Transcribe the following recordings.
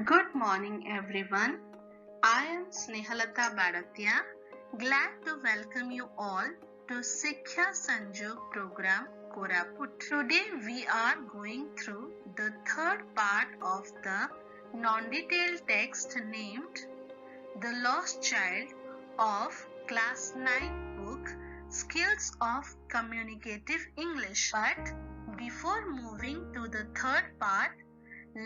Good morning everyone. I am Snehalata Badatia. Glad to welcome you all to Sikhya Sanjog program Koraput. Today we are going through the third part of the non-detailed text named The Lost Child of Class 9 book Skills of Communicative English. But before moving to the third part,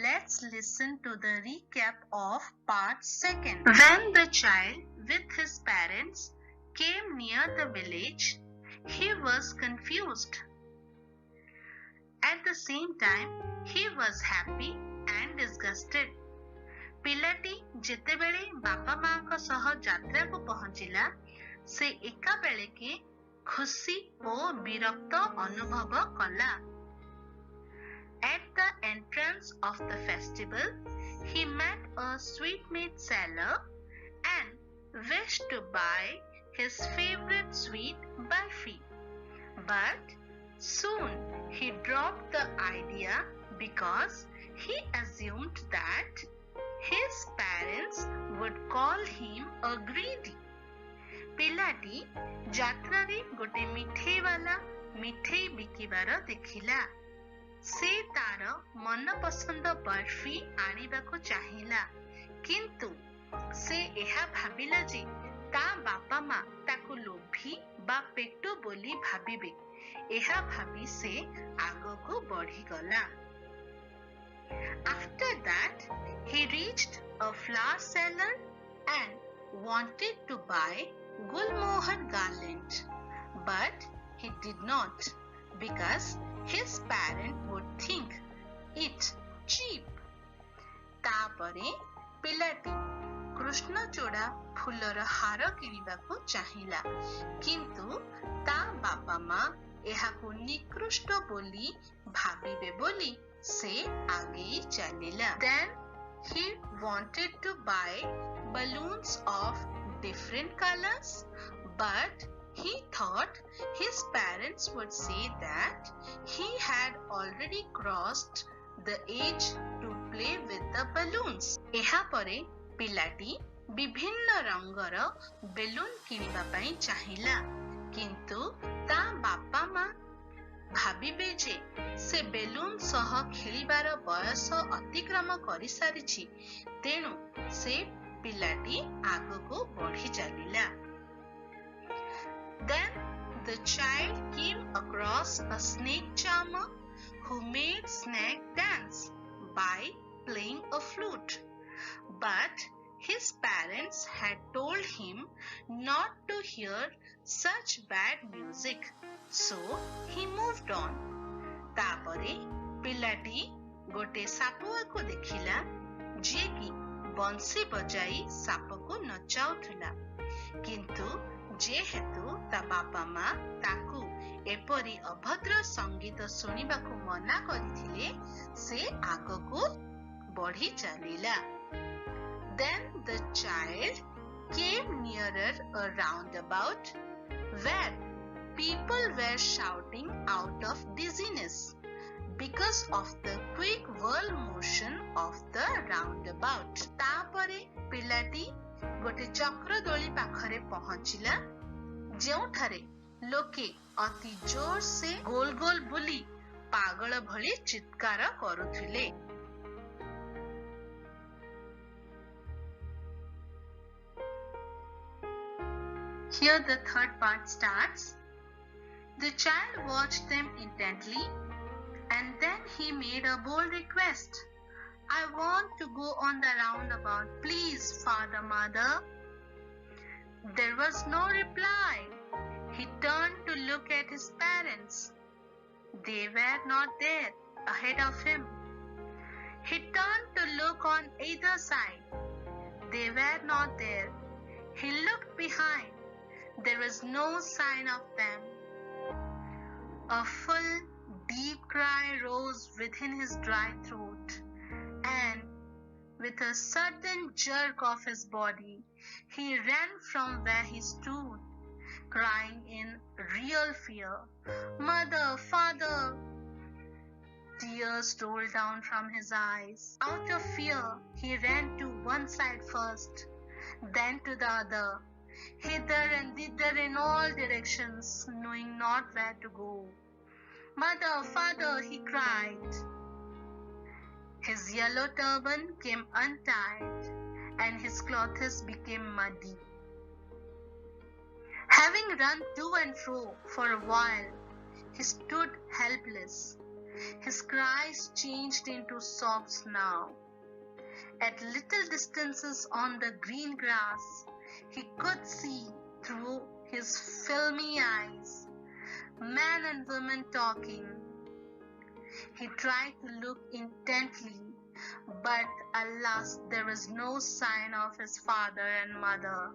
let's listen to the recap of part 2. When the child with his parents came near the village, he was confused. At the same time, he was happy and disgusted. ପିଲାଟି ଯେତେବେଳେ ବାପା ମାଙ୍କ ସହ ଯାତ୍ରାକୁ ପହଞ୍ଚିଲା, ସେ ଏକାବେଳେକେ ଖୁସି ଓ ବିରକ୍ତ ଅନୁଭବ କଲା। At the entrance of the festival, he met a sweetmeat seller and wished to buy his favorite sweet barfi. But soon he dropped the idea because he assumed that his parents would call him a greedy. ପିଲାଟି ଯାତ୍ରାରେ ଗୋଟେ ମିଠେଇବାଲା ମିଠେଇ ବିକିବାର ଦେଖିଲା। ସେ ତାର ମନପସନ୍ଦ ବର୍ଫି ଆଣିବାକୁ ଚାହିଁଲା, କିନ୍ତୁ ସେ ଏହା ଭାବିଲା ଯେ ତା ବାପା ମା ତାକୁ ଲୋଭୀ ବା ପେଟୁ ବୋଲି ଭାବିବେ। ଏହା ଭାବି ସେ ଆଗକୁ ବଢିଗଲା। After that, he reached a flower seller and wanted to buy Gulmohar garland, but he did not because his parent would think it cheap. ତାପରେ ପିଲାଟି କୃଷ୍ଣଚୂଡ଼ା ଫୁଲର ହାର କିଣିବାକୁ ଚାହିଁଲା, କିନ୍ତୁ ତା ବାପା ମା ଏହାକୁ ନିକୃଷ୍ଟ ବୋଲି ଭାବିବେ ବୋଲି ସେ ଆଗେଇ ଚାଲିଲା। Then he wanted to buy balloons of different colors, but he thought his parents would say that he had already crossed the age to play with the balloons. ଏହା ପରେ ପିଲାଟି ବିଭିନ୍ନ ରଙ୍ଗର ବେଲୁନ କିଣିବା ପାଇଁ ଚାହିଁଲା, କିନ୍ତୁ ତା ବାପା ମା ଭାବିବେ ଯେ ସେ ବେଲୁନ ସହ ଖେଳିବାର ବୟସ ଅତିକ୍ରମ କରିସାରିଛି, ତେଣୁ ସେ ପିଲାଟି ଆଗକୁ ବଢି ଚାଲିଲା। Then the child came across a snake charmer who made snake dance by playing a flute. But his parents had told him not to hear such bad music, so he moved on. ତାପରେ ପିଲାଟି ଗୋଟେ ସାପୁଆକୁ ଦେଖିଲା, ଯିଏକି ବଂଶୀ ବଜାଇ ସାପକୁ ନଚାଉଥିଲା, କିନ୍ତୁ ଯେହେତୁ ତା ବାପା ମା ତାକୁ ଏପରି ଅଭଦ୍ର ସଙ୍ଗୀତ ଶୁଣିବାକୁ ମନା କରିଥିଲେ, ସେ ଆଗକୁ ବଢି ଚାଲିଲା। Then the child came nearer a roundabout where people were shouting out of dizziness because of the quick whirl motion of the roundabout. ତାପରେ ପିଲାଟି ଗୋଟେ ଚକ୍ରଦୋଳି ପାଖରେ ପହଞ୍ଚିଲା, ଯେଉଁଠାରେ ଲୋକେ ଅତି ଜୋର ସେ ଗୋଲ ଗୋଲ ବୁଲି ପାଗଳ ଭଳି ଚିତ୍କାର କରୁଥିଲେ। Here the third part starts. The child watched them intently and then he made a bold request. I want to go on the roundabout, please, father, mother. There was no reply. He turned to look at his parents. They were not there ahead of him. He turned to look on either side. They were not there. He looked behind. There was no sign of them. A full, deep cry rose within his dry throat, and with a sudden jerk of his body, he ran from where he stood, crying in real fear, "Mother, father!" Tears rolled down from his eyes. Out of fear, he ran to one side first, then to the other, hither and thither in all directions, knowing not where to go. Mother, father, he cried. His yellow turban came untied, and his clothes became muddy. Having run to and fro for a while, he stood helpless. His cries changed into sobs now. At little distances on the green grass, he could see through his filmy eyes men and women talking. He tried to look intently, but alas, there was no sign of his father and mother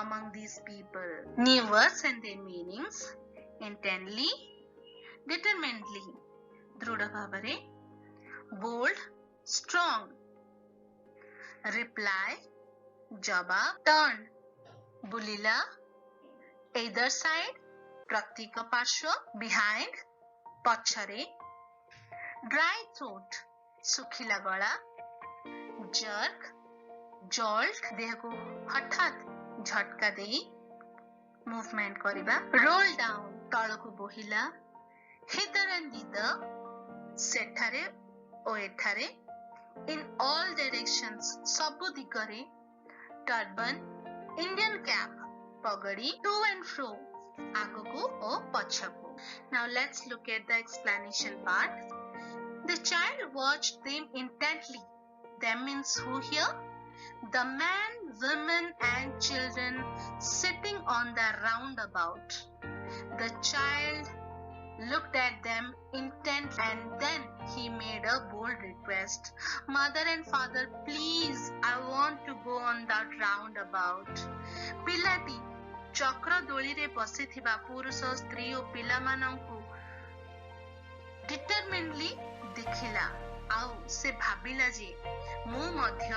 among these people. New words and their meanings: intently, determinedly, दृढ़ Bhavre, bold, strong, reply, जवाब, turn, बुलिला, either side, प्रतीक पार्श्व, behind, पछरे, dry throat, सुखिला गला, jerk, jolt, देह को हठात झटका देई movement करिबा, roll down, तळको बोहिला, hither and thither, सेठारे ओ एठारे, in all directions, सबु दिगरे, turban, Indian cap, पगड़ी, to and fro, आगको O पछको. Now let's look at the explanation part. The child watched them intently. Them means who here? The men, women and children sitting on the roundabout. The child looked at them intently and then he made a bold request. Mother and father, please, I want to go on that roundabout. Pilati चक्र दोली रे बसिथिबा पुरुष स्त्री और पिला मानंकु डिटरमिनली देखिला आउ से भाबिला जे मु मध्य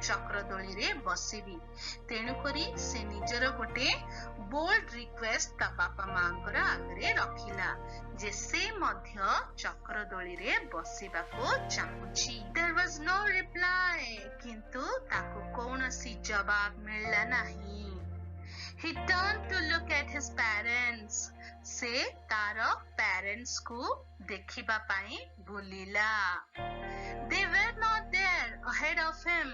चक्र दोली रे बसिबी. तेनु करी से निजर गोटे बोल्ड रिक्वेस्ट ता बापा मांकर आगरे रखिला जे से मध्य चक्र दोली रे बसिबा को चाहुची. There was no reply, किंतु ताको कोनोसी जवाब मिलला नाही. He turned to look at his parents. से तार parents को देखिबा पाई बुलिला. They were not there ahead of him.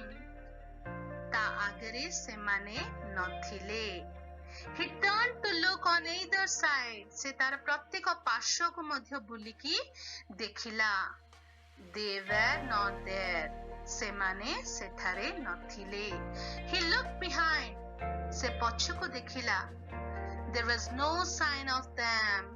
ता आगरे से माने नथिले. He turned to look on either side. से तार प्रत्येक पार्श्व को मध्य बुलिकी देखिला. They were not there. से माने सेठारे नथिले. He looked behind. से पछको देखिला. There was no sign of them.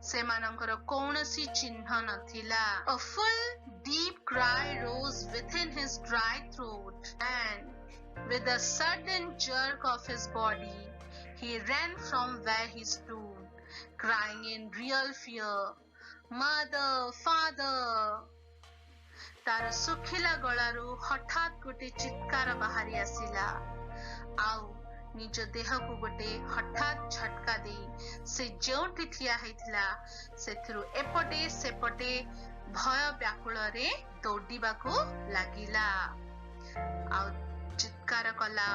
सेमानंकर कौनसी चिन्ह नथिला. A full deep cry rose within his dry throat and with a sudden jerk of his body he ran from where he stood, crying in real fear, Mother, Father. तार सुखिला गलारू हठात गोटे चित्कार बाहरी आसिला. आउ निज देह को गोटे हठात झटका दे से जोंटी ठिया हेतिला सेथिरु एपटे सेपटे भय व्याकुल रे दौड़ीबा को लागिला. आउ चित्कार कला,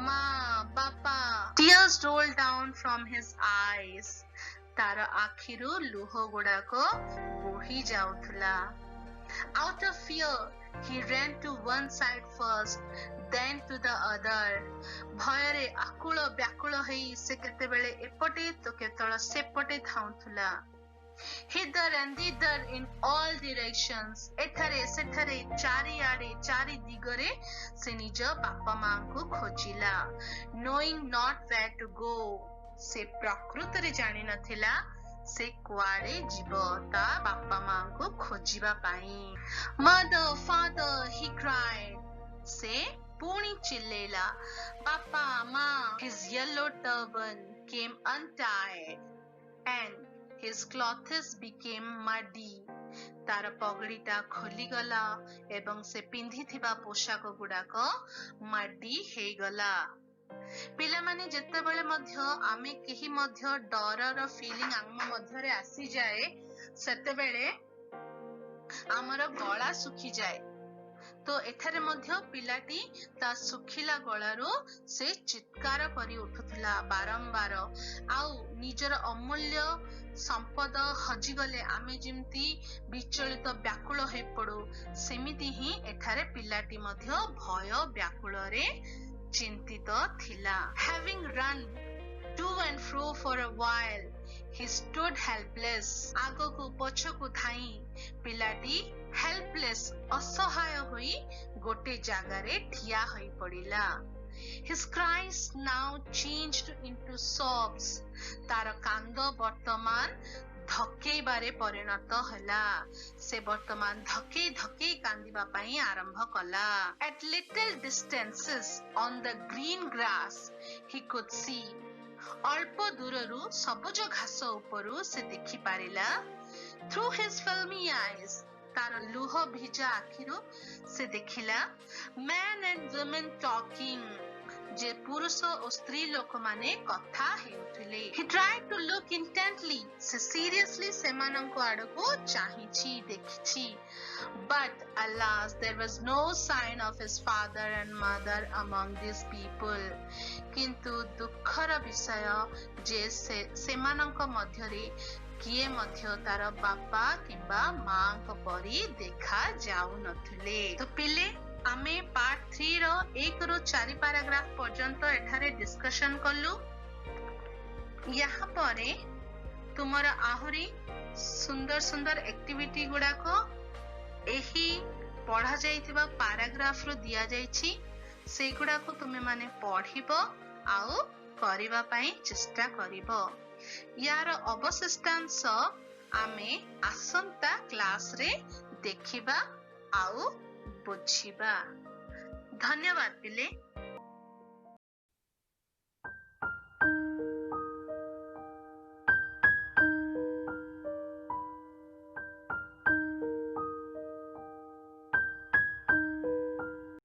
मां, बापा. Tears rolled down from his eyes. तार आखिरु लुह गुडा को बोही जाउथला. Out of fear, he ran to one side first, then to the other. भयरे आकुल व्याकुल हेई से केतेबेले एपटे तो केतळ सेपटे थाउथुला. Hither and thither in all directions. एथरे सेथरे चारिआडे चारि दिगरे से निज बापा मां को खोजिला. Knowing not where to go. से प्रकृत रे जानि नथिला से कुआडे जीव ता बापा मां को खोजिबा पाई. Mother, father, he cried. से पुणी चिल्लेला. बापा मां. His yellow turban came untied and his clothes became muddy. तार पगड़ीटा खोलीगला एवं से पिंधिथिबा पोशाक गुडाक मड्डी हेगला. पिला माने जेतेबेले मध्य आमे केही मध्य डरर फीलिंग आम मध्यरे आसी जाए सेतेबेले आमर गला सुखी जाए तो एठारे मध्य पिलाटी ता सुखिला गलारो से चित्कार करी उठुथला बारंबार आउ निजर अमूल्य संपद हजिगले आमे जिमती विचलित व्याकुल होई पड़ू सेमिति ही एठारे पिलाटी मध्य भय व्याकुल रे चिंतित थिला। Having run to and fro for a while, he stood helpless. आगो को पछो को थाई पिलाटी helpless असहाय होई गोटे जागारे ठिया होई पड़िला। His cries now changed into sobs. तार कांद वर्तमान धक्के बारे परिणत हला। से वर्तमान धक्के धक्के कांदिबा पाई आरंभ कला। At little distances on the green grass he could see. अल्प दूररू सबुज घास उपरू से देखि पारिला। Through his filmy eyes तार लुह भिजा आखिरो से देखिला men and women talking जे पुरुष और स्त्री लोक माने कथा हेउथिले। He tried to look intently से seriously सेमानंको आडको चाहिछि देखिछि but alas there was no sign of his father and mother among these people। किंतु दुखर विषय जे सेमानंको मध्यरे किए मध्य तार बापा किंबा मां परी देखा जाऊ नथिले। तो पिले आमे पार्ट 3 रो 1 रो 4 पैराग्राफ पर्यंत एठारे डिस्कशन कलु। यहाँ परे तुमर आहुरी सुंदर सुंदर एक्टिविटी गुडा को एही पढ़ा जाइतिबा पैराग्राफ रो दिया जाइछि से गुडा को तुमे माने पढ़िबो आउ करिबा पई चेष्टा करिबो। यार अवशिष्टांश आमे आसंता क्लास रे देखिबा आउ बुझिबा। धन्यवाद पिले।